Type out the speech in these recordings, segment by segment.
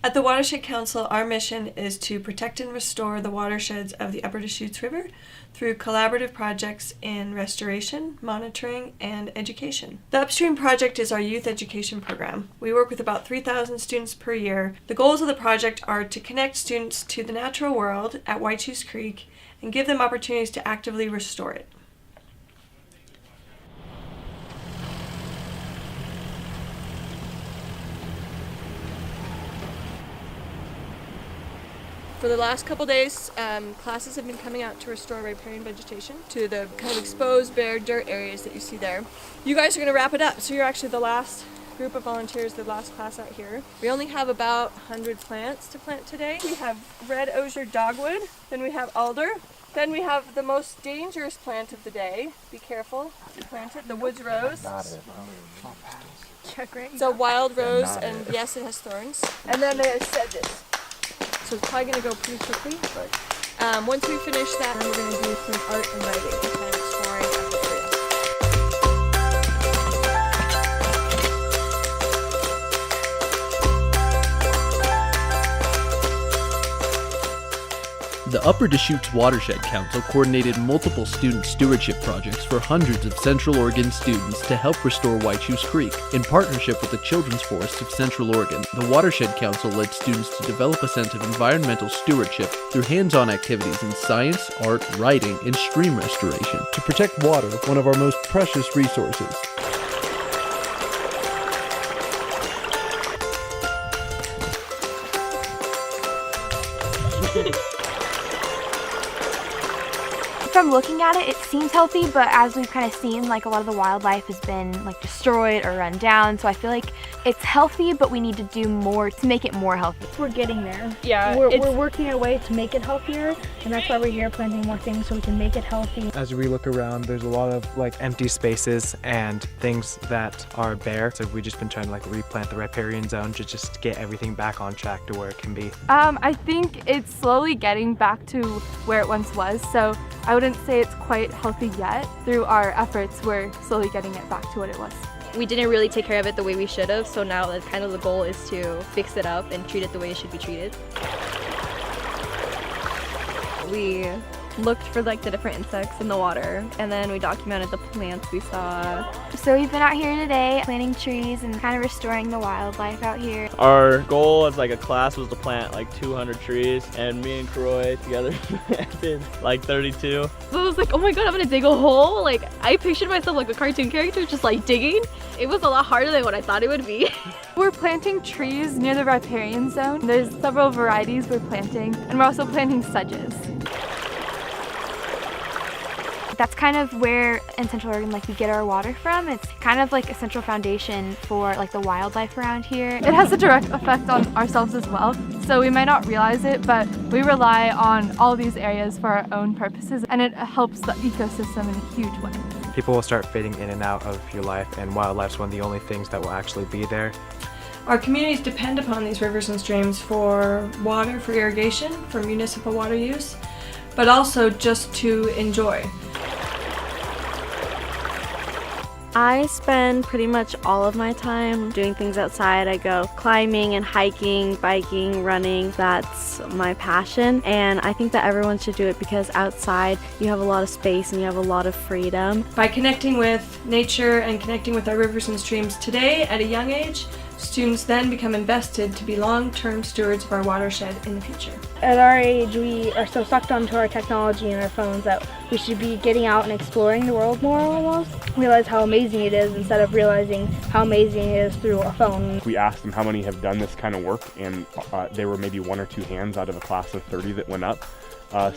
At the Watershed Council, our mission is to protect and restore the watersheds of the Upper Deschutes River through collaborative projects in restoration, monitoring, and education. The Upstream Project is our youth education program. We work with about 3,000 students per year. The goals of the project are to connect students to the natural world at Whychus Creek and give them opportunities to actively restore it. For the last couple days, classes have been coming out to restore riparian vegetation to the kind of exposed, bare dirt areas that you see there. You guys are going to wrap it up, so you're actually the last group of volunteers, the last class out here. We only have about 100 plants to plant today. We have red osier dogwood, then we have alder, then we have the most dangerous plant of the day. Be careful, you plant it, the woods rose. It's a wild rose, and yes, it has thorns. And then I said this. So it's probably going to go pretty quickly, but once we finish that, then we're going to do some art and writing, kind of exploring our materials. The Upper Deschutes Watershed Council coordinated multiple student stewardship projects for hundreds of Central Oregon students to help restore Whychus Creek. In partnership with the Children's Forests of Central Oregon, the Watershed Council led students to develop a sense of environmental stewardship through hands-on activities in science, art, writing, and stream restoration to protect water, one of our most precious resources. From looking at it, it seems healthy, but as we've kind of seen, like a lot of the wildlife has been like destroyed or run down, so I feel like it's healthy, but we need to do more to make it more healthy. We're getting there. Yeah, we're working our way to make it healthier, and that's why we're here planting more things so we can make it healthy. As we look around, there's a lot of like empty spaces and things that are bare, so we've just been trying to like replant the riparian zone to just get everything back on track to where it can be. I think it's slowly getting back to where it once was, so I wouldn't say it's quite healthy yet. Through our efforts, we're slowly getting it back to what it was. We didn't really take care of it the way we should have, so now that's kind of the goal, is to fix it up and treat it the way it should be treated. We looked for like the different insects in the water, and then we documented the plants we saw. So we've been out here today planting trees and kind of restoring the wildlife out here. Our goal as like a class was to plant like 200 trees, and me and Croy together did like 32. So I was like, oh my god, I'm gonna dig a hole. Like, I pictured myself like a cartoon character just like digging. It was a lot harder than what I thought it would be. We're planting trees near the riparian zone. There's several varieties we're planting, and we're also planting sedges. That's kind of where in Central Oregon like we get our water from. It's kind of like a central foundation for like the wildlife around here. It has a direct effect on ourselves as well, so we might not realize it, but we rely on all these areas for our own purposes, and it helps the ecosystem in a huge way. People will start fading in and out of your life, and wildlife's one of the only things that will actually be there. Our communities depend upon these rivers and streams for water, for irrigation, for municipal water use, but also just to enjoy. I spend pretty much all of my time doing things outside. I go climbing and hiking, biking, running. That's my passion, and I think that everyone should do it because outside you have a lot of space and you have a lot of freedom. By connecting with nature and connecting with our rivers and streams today at a young age, students then become invested to be long-term stewards of our watershed in the future. At our age, we are so sucked onto our technology and our phones that we should be getting out and exploring the world more almost. Realize how amazing it is instead of realizing how amazing it is through a phone. We asked them how many have done this kind of work, and there were maybe 1 or 2 hands out of a class of 30 that went up.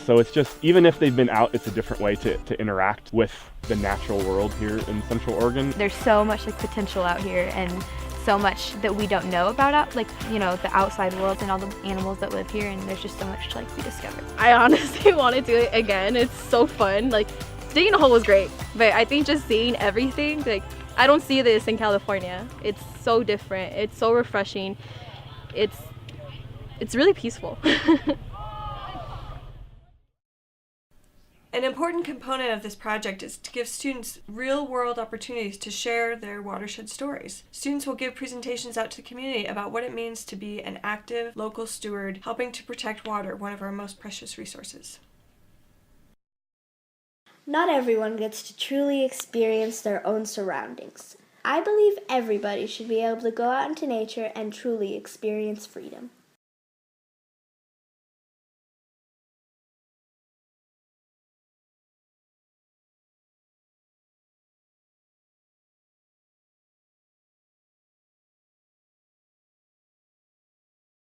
So it's just, even if they've been out, it's a different way to interact with the natural world here in Central Oregon. There's so much like potential out here, and so much that we don't know about, like, you know, the outside world and all the animals that live here, and there's just so much to like be discovered. I honestly want to do it again. It's so fun. Like, digging a hole was great, but I think just seeing everything, like, I don't see this in California. It's so different. It's so refreshing. It's really peaceful. An important component of this project is to give students real-world opportunities to share their watershed stories. Students will give presentations out to the community about what it means to be an active local steward, helping to protect water, one of our most precious resources. Not everyone gets to truly experience their own surroundings. I believe everybody should be able to go out into nature and truly experience freedom.